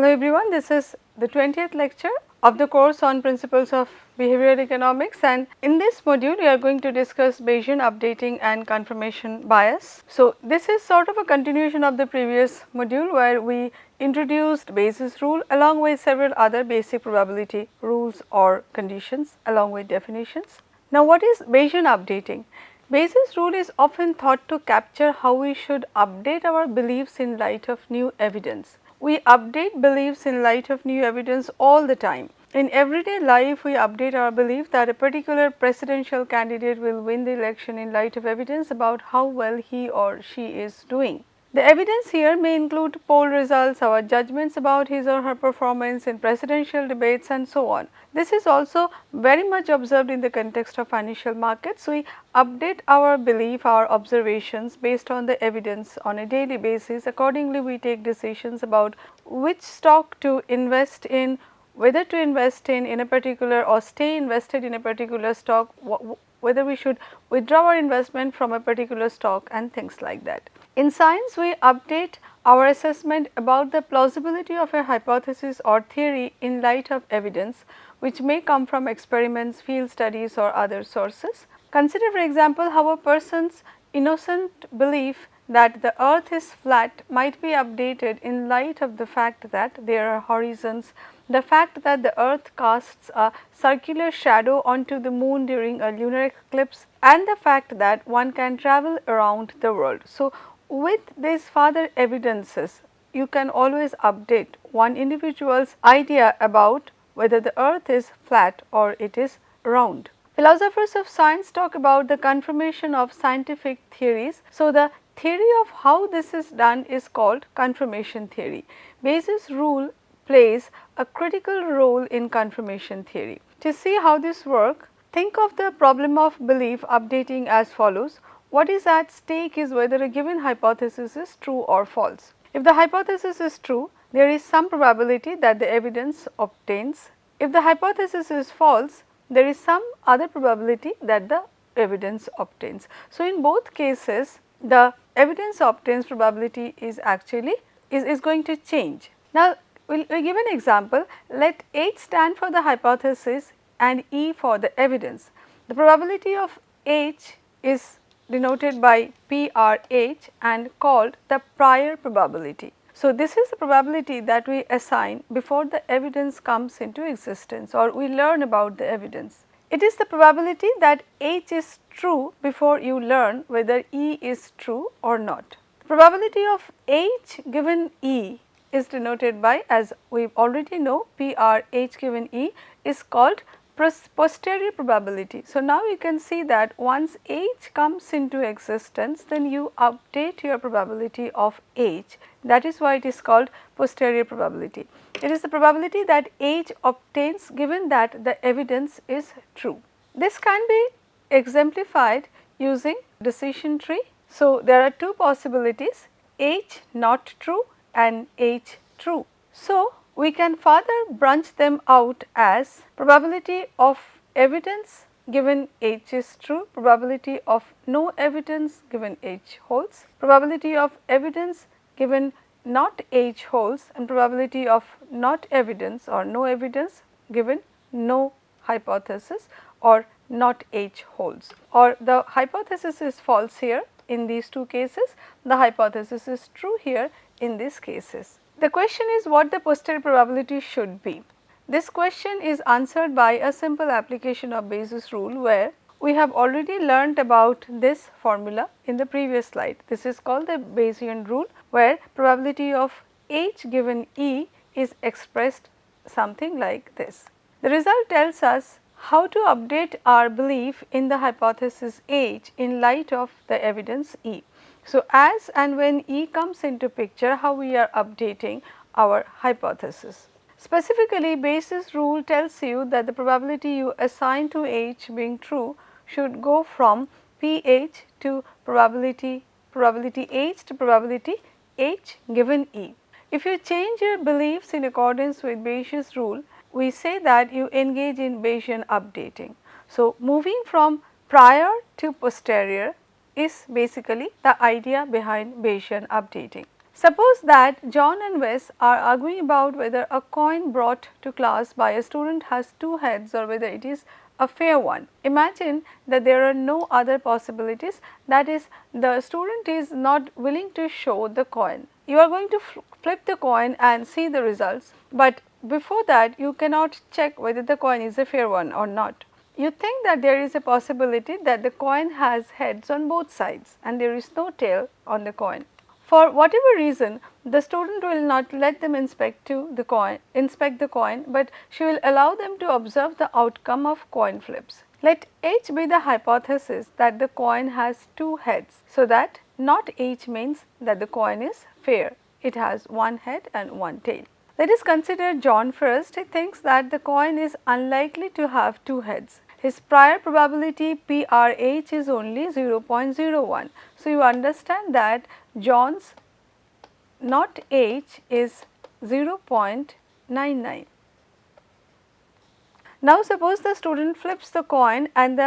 Hello everyone, this is the 20th lecture of the course on principles of behavioral economics, and in this module we are going to discuss Bayesian updating and confirmation bias. So, this is sort of a continuation of the previous module where we introduced Bayes' rule along with several other basic probability rules or conditions along with definitions. Now, what is Bayesian updating? Bayes' rule is often thought to capture how we should update our beliefs in light of new evidence. We update beliefs in light of new evidence all the time. In everyday life, we update our belief that a particular presidential candidate will win the election in light of evidence about how well he or she is doing. The evidence here may include poll results, our judgments about his or her performance in presidential debates and so on. This is also very much observed in the context of financial markets. We update our belief, our observations based on the evidence on a daily basis. Accordingly, we take decisions about which stock to invest in, whether to invest in a particular or stay invested in a particular stock, whether we should withdraw our investment from a particular stock and things like that. In science, we update our assessment about the plausibility of a hypothesis or theory in light of evidence which may come from experiments, field studies or other sources. Consider for example, how a person's innocent belief that the earth is flat might be updated in light of the fact that there are horizons, the fact that the earth casts a circular shadow onto the moon during a lunar eclipse, and the fact that one can travel around the world. So, with these further evidences, you can always update one individual's idea about whether the earth is flat or it is round. Philosophers of science talk about the confirmation of scientific theories. So, the theory of how this is done is called confirmation theory. Bayes' rule plays a critical role in confirmation theory. To see how this works, think of the problem of belief updating as follows. What is at stake is whether a given hypothesis is true or false. If the hypothesis is true, there is some probability that the evidence obtains. If the hypothesis is false, there is some other probability that the evidence obtains. So, in both cases, the evidence obtains probability is actually is going to change. Now, we will give an example. Let H stand for the hypothesis and E for the evidence. The probability of H is denoted by PRH and called the prior probability. So, this is the probability that we assign before the evidence comes into existence or we learn about the evidence. It is the probability that H is true before you learn whether E is true or not. The probability of H given E is denoted by, as we already know, PRH given E is called posterior probability. So, now you can see that once H comes into existence, then you update your probability of H. That is why it is called posterior probability. It is the probability that H obtains given that the evidence is true. This can be exemplified using decision tree. So, there are two possibilities, H not true and H true. So, we can further branch them out as probability of evidence given H is true, probability of no evidence given H holds, probability of evidence given not H holds, and probability of not evidence or no evidence given no hypothesis or not H holds, or the hypothesis is false here in these two cases, the hypothesis is true here in these cases. The question is what the posterior probability should be. This question is answered by a simple application of Bayes' rule, where we have already learnt about this formula in the previous slide. This is called the Bayesian rule, where probability of H given E is expressed something like this. The result tells us how to update our belief in the hypothesis H in light of the evidence E. So, as and when E comes into picture, how we are updating our hypothesis. Specifically, Bayes' rule tells you that the probability you assign to H being true should go from PH to probability H to probability H given E. If you change your beliefs in accordance with Bayes' rule, we say that you engage in Bayesian updating. So, moving from prior to posterior is basically the idea behind Bayesian updating. Suppose that John and Wes are arguing about whether a coin brought to class by a student has two heads or whether it is a fair one. Imagine that there are no other possibilities, that is, the student is not willing to show the coin. You are going to flip the coin and see the results, but before that you cannot check whether the coin is a fair one or not. You think that there is a possibility that the coin has heads on both sides and there is no tail on the coin. For whatever reason, the student will not let them inspect the coin, but she will allow them to observe the outcome of coin flips. Let H be the hypothesis that the coin has two heads, so that not H means that the coin is fair. It has one head and one tail. Let us consider John first. He thinks that the coin is unlikely to have two heads. His prior probability PRH is only 0.01. So, you understand that John's not H is 0.99. Now, suppose the student flips the coin and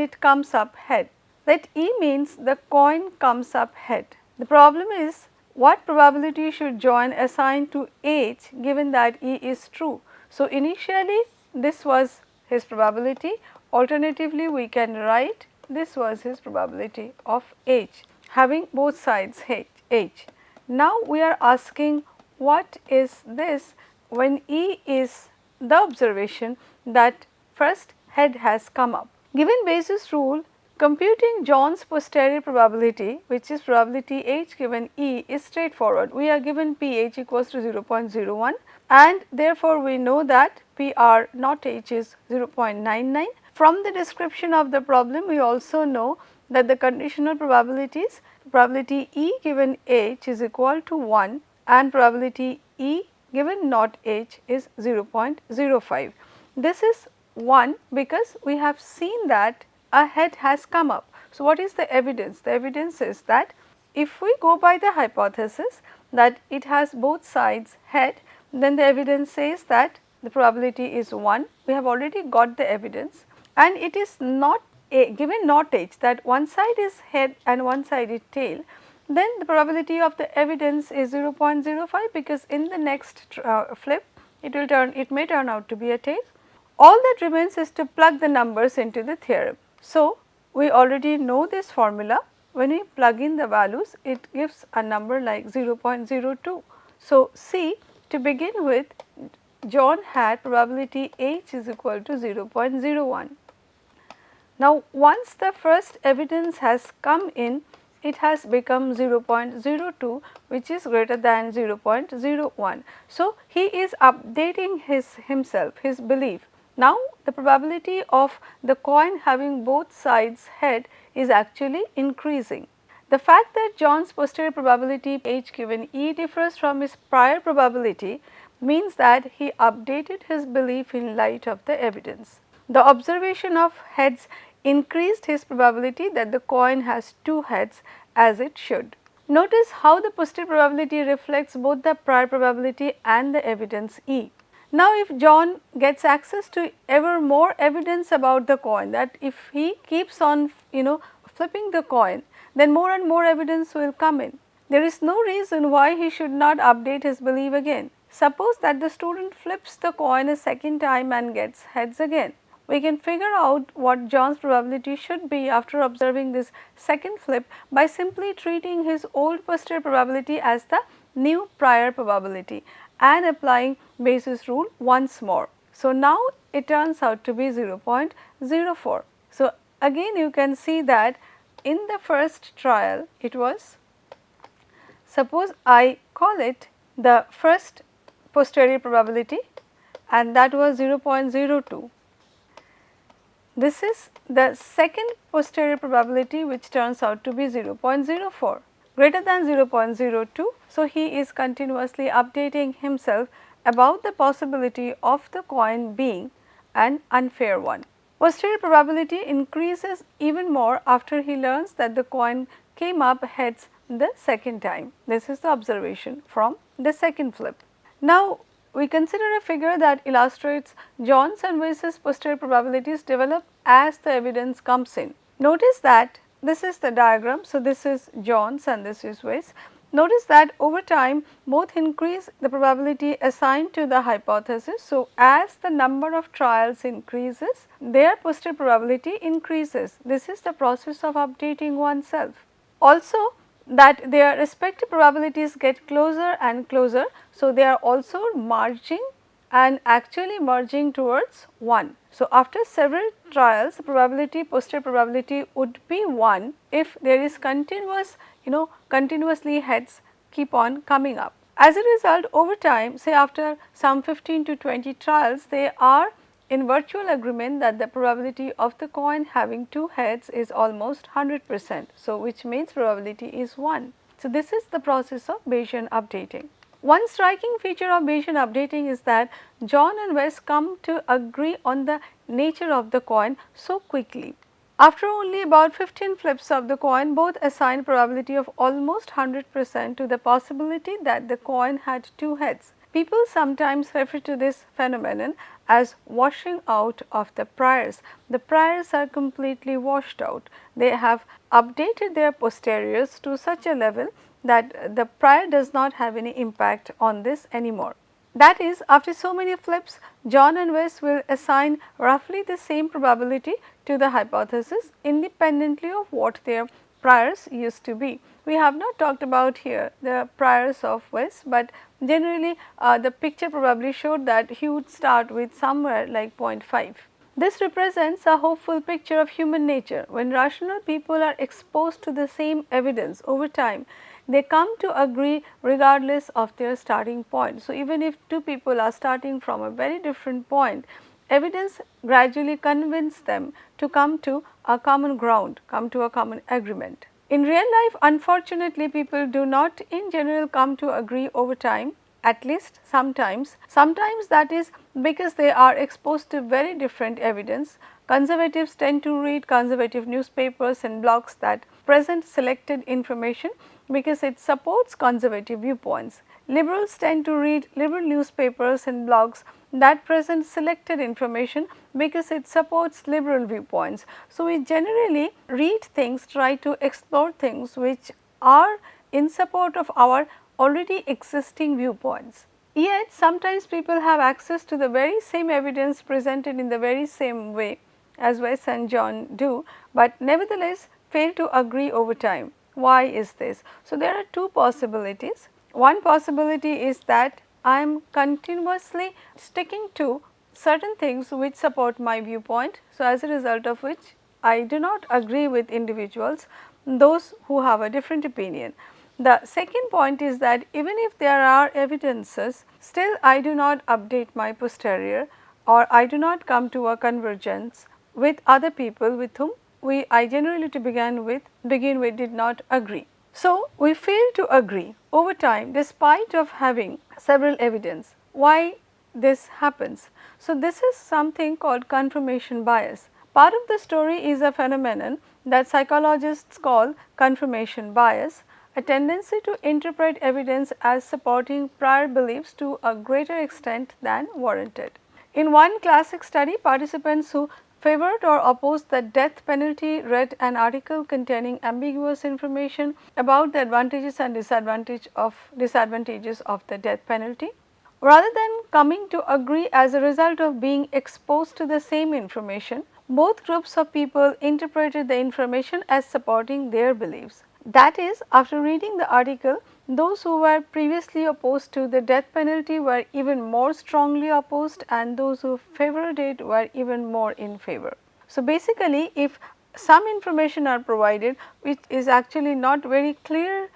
it comes up head. Let E means the coin comes up head. The problem is, what probability should John assign to H given that E is true? So, initially this was his probability, alternatively we can write this was his probability of H having both sides H. Now, we are asking what is this when E is the observation that first head has come up. Given Bayes' rule, computing John's posterior probability, which is probability H given E, is straightforward. We are given PH equals to 0.01 and therefore, we know that PR not H is 0.99. From the description of the problem, we also know that the conditional probabilities, probability E given H is equal to 1 and probability E given not H is 0.05. This is 1 because we have seen that a head has come up. So, what is the evidence? The evidence is that if we go by the hypothesis that it has both sides head, then the evidence says that the probability is 1. We have already got the evidence and it is not given not H, that one side is head and one side is tail, then the probability of the evidence is 0.05 because in the next flip it may turn out to be a tail. All that remains is to plug the numbers into the theorem. So, we already know this formula. When we plug in the values, it gives a number like 0.02. So, C, to begin with, John had probability H is equal to 0.01. Now, once the first evidence has come in, it has become 0.02, which is greater than 0.01. So, he is updating his belief. Now, the probability of the coin having both sides head is actually increasing. The fact that John's posterior probability H given E differs from his prior probability means that he updated his belief in light of the evidence. The observation of heads increased his probability that the coin has two heads as it should. Notice how the posterior probability reflects both the prior probability and the evidence E. Now, if John gets access to ever more evidence about the coin, that if he keeps on flipping the coin, then more and more evidence will come in. There is no reason why he should not update his belief again. Suppose that the student flips the coin a second time and gets heads again. We can figure out what John's probability should be after observing this second flip by simply treating his old posterior probability as the new prior probability and applying Bayes' rule once more. So, now it turns out to be 0.04. So, again you can see that in the first trial it was, suppose I call it the first posterior probability and that was 0.02. This is the second posterior probability which turns out to be 0.04, greater than 0.02. So, he is continuously updating himself about the possibility of the coin being an unfair one. Posterior probability increases even more after he learns that the coin came up heads the second time. This is the observation from the second flip. Now, we consider a figure that illustrates John's and Bayes' posterior probabilities develop as the evidence comes in. Notice that this is the diagram. So, this is John's and this is Bayes. Notice that over time both increase the probability assigned to the hypothesis. So, as the number of trials increases, their posterior probability increases. This is the process of updating oneself. Also, that their respective probabilities get closer and closer. So, they are also merging and actually merging towards 1. So, after several trials, the probability, posterior probability would be 1 if there is continuous, continuously heads keep on coming up. As a result, over time, say after some 15 to 20 trials, they are in virtual agreement that the probability of the coin having 2 heads is almost 100%. So, which means probability is 1. So, this is the process of Bayesian updating. One striking feature of Bayesian updating is that John and Wes come to agree on the nature of the coin so quickly. After only about 15 flips of the coin, both assign probability of almost 100% to the possibility that the coin had 2 heads. People sometimes refer to this phenomenon as washing out of the priors. The priors are completely washed out. They have updated their posteriors to such a level that the prior does not have any impact on this anymore. That is, after so many flips, John and Wes will assign roughly the same probability to the hypothesis independently of what their priors used to be. We have not talked about here the priors of Wes, but generally the picture probably showed that he would start with somewhere like 0.5. This represents a hopeful picture of human nature. When rational people are exposed to the same evidence over time, they come to agree regardless of their starting point. So, even if two people are starting from a very different point, evidence gradually convinces them to come to a common ground, come to a common agreement. In real life, unfortunately, people do not in general come to agree over time, at least sometimes. Sometimes that is because they are exposed to very different evidence. Conservatives tend to read conservative newspapers and blogs that present selected information because it supports conservative viewpoints. Liberals tend to read liberal newspapers and blogs that present selected information because it supports liberal viewpoints. So, we generally read things, try to explore things which are in support of our already existing viewpoints. Yet, sometimes people have access to the very same evidence presented in the very same way as Wes and John do, but nevertheless fail to agree over time. Why is this? So, there are two possibilities. One possibility is that I am continuously sticking to certain things which support my viewpoint. So, as a result of which I do not agree with individuals, those who have a different opinion. The second point is that even if there are evidences, still I do not update my posterior, or I do not come to a convergence with other people with whom I generally to begin with did not agree. So, we fail to agree over time despite of having several evidence. Why this happens? So, this is something called confirmation bias. Part of the story is a phenomenon that psychologists call confirmation bias, a tendency to interpret evidence as supporting prior beliefs to a greater extent than warranted. In one classic study, participants who favored or opposed the death penalty read an article containing ambiguous information about the advantages and disadvantages of the death penalty. Rather than coming to agree as a result of being exposed to the same information, both groups of people interpreted the information as supporting their beliefs. That is, after reading the article, those who were previously opposed to the death penalty were even more strongly opposed, and those who favored it were even more in favor. So, basically if some information are provided which is actually not very clear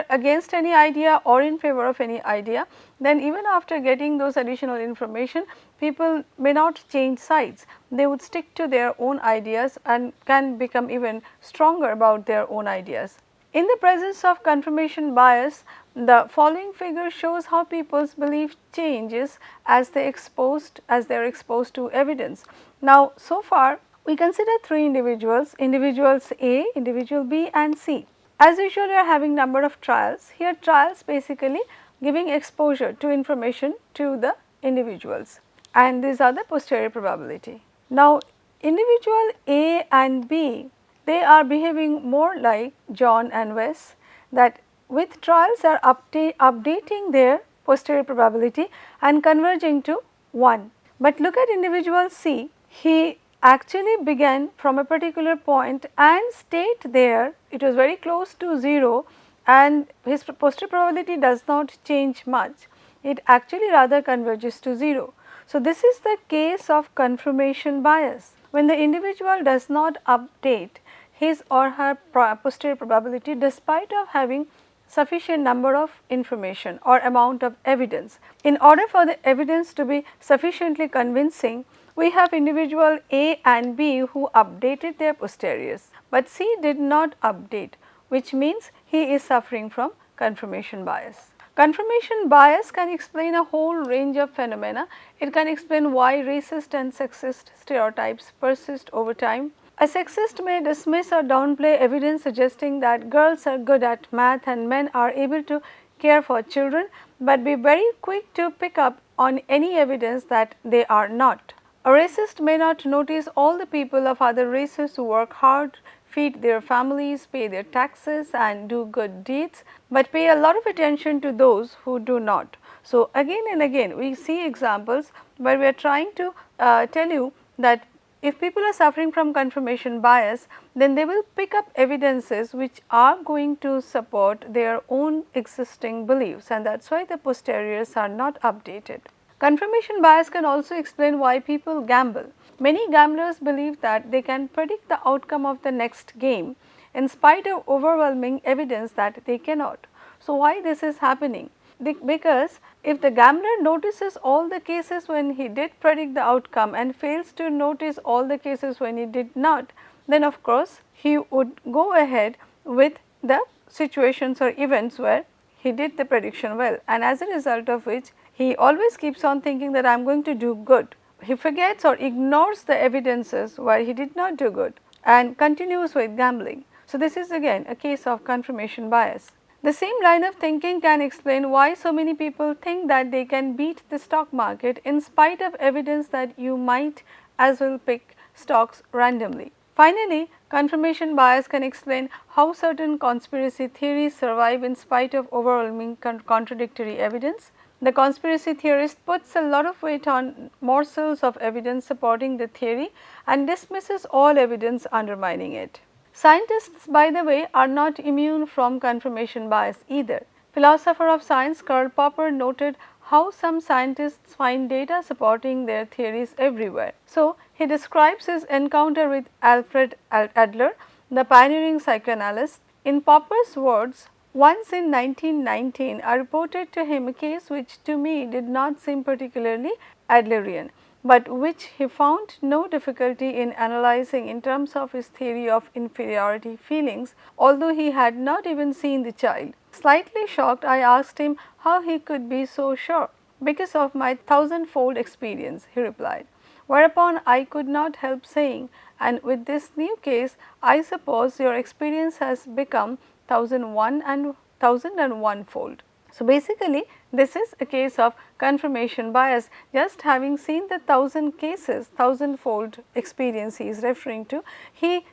against any idea or in favor of any idea, then even after getting those additional information, people may not change sides. They would stick to their own ideas and can become even stronger about their own ideas. In the presence of confirmation bias, the following figure shows how people's belief changes as they are exposed to evidence. Now, so far we consider three individuals A, individual B and C. As usual, we are having number of trials. Here trials basically giving exposure to information to the individuals, and these are the posterior probability. Now, individual A and B, they are behaving more like John and Wes, that with trials are updating their posterior probability and converging to 1. But look at individual C, he actually began from a particular point and stayed there, it was very close to 0 and his posterior probability does not change much, it actually rather converges to 0. So, this is the case of confirmation bias. When the individual does not update his or her posterior probability despite of having sufficient number of information or amount of evidence. In order for the evidence to be sufficiently convincing, we have individual A and B who updated their posteriors, but C did not update, which means he is suffering from confirmation bias. Confirmation bias can explain a whole range of phenomena. It can explain why racist and sexist stereotypes persist over time. A sexist may dismiss or downplay evidence suggesting that girls are good at math and men are able to care for children, but be very quick to pick up on any evidence that they are not. A racist may not notice all the people of other races who work hard, feed their families, pay their taxes and do good deeds, but pay a lot of attention to those who do not. So, again and again we see examples where we are trying to tell you that if people are suffering from confirmation bias, then they will pick up evidences which are going to support their own existing beliefs, and that is why the posteriors are not updated. Confirmation bias can also explain why people gamble. Many gamblers believe that they can predict the outcome of the next game in spite of overwhelming evidence that they cannot. So, why this is happening? Because if the gambler notices all the cases when he did predict the outcome and fails to notice all the cases when he did not, then of course he would go ahead with the situations or events where he did the prediction well, and as a result of which he always keeps on thinking that I am going to do good. He forgets or ignores the evidences where he did not do good and continues with gambling. So, this is again a case of confirmation bias. The same line of thinking can explain why so many people think that they can beat the stock market in spite of evidence that you might as well pick stocks randomly. Finally, confirmation bias can explain how certain conspiracy theories survive in spite of overwhelming contradictory evidence. The conspiracy theorist puts a lot of weight on morsels of evidence supporting the theory and dismisses all evidence undermining it. Scientists, by the way, are not immune from confirmation bias either. Philosopher of science Karl Popper noted how some scientists find data supporting their theories everywhere. So, he describes his encounter with Alfred Adler, the pioneering psychoanalyst. In Popper's words, once in 1919, I reported to him a case which to me did not seem particularly Adlerian, but which he found no difficulty in analyzing in terms of his theory of inferiority feelings, although he had not even seen the child. Slightly shocked, I asked him how he could be so sure. Because of my thousand-fold experience, he replied, whereupon I could not help saying, and with this new case, I suppose your experience has become 1001-fold. So, basically this is a case of confirmation bias. Just having seen the 1000 cases, 1000-fold experience he is referring to, he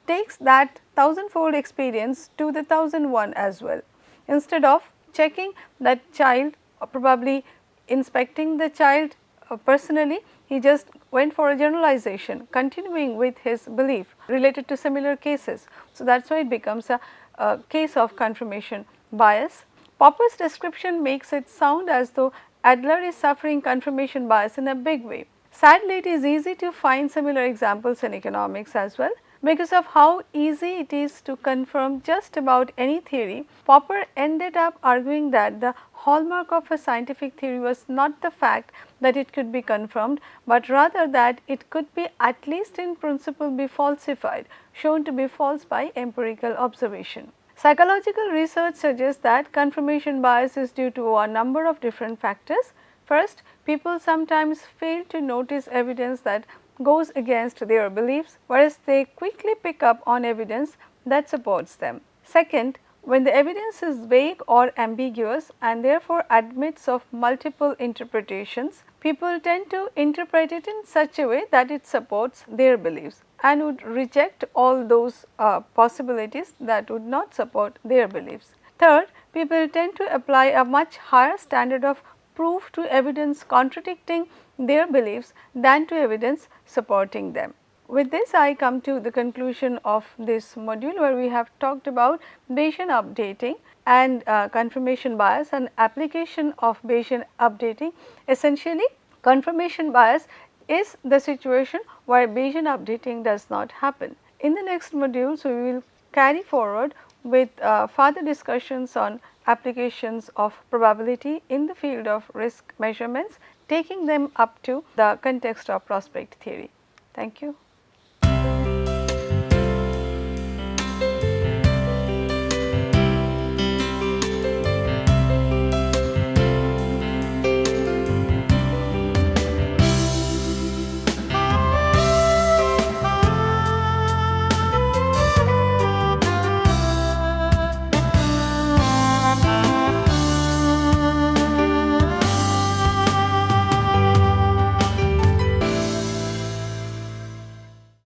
takes that 1000-fold experience to the 1001 as well. Instead of checking that child or probably inspecting the child personally, he just went for a generalization, continuing with his belief related to similar cases. So, that is why it becomes a case of confirmation bias. Popper's description makes it sound as though Adler is suffering confirmation bias in a big way. Sadly, it is easy to find similar examples in economics as well. Because of how easy it is to confirm just about any theory, Popper ended up arguing that the hallmark of a scientific theory was not the fact that it could be confirmed, but rather that it could be at least in principle be falsified, shown to be false by empirical observation. Psychological research suggests that confirmation bias is due to a number of different factors. First, people sometimes fail to notice evidence that goes against their beliefs, whereas they quickly pick up on evidence that supports them. Second, when the evidence is vague or ambiguous and therefore admits of multiple interpretations, people tend to interpret it in such a way that it supports their beliefs and would reject all those possibilities that would not support their beliefs. Third, people tend to apply a much higher standard of proof to evidence contradicting their beliefs than to evidence supporting them. With this, I come to the conclusion of this module, where we have talked about Bayesian updating and confirmation bias and application of Bayesian updating. Essentially, confirmation bias is the situation where Bayesian updating does not happen. In the next modules, we will carry forward with further discussions on applications of probability in the field of risk measurements, taking them up to the context of prospect theory. Thank you.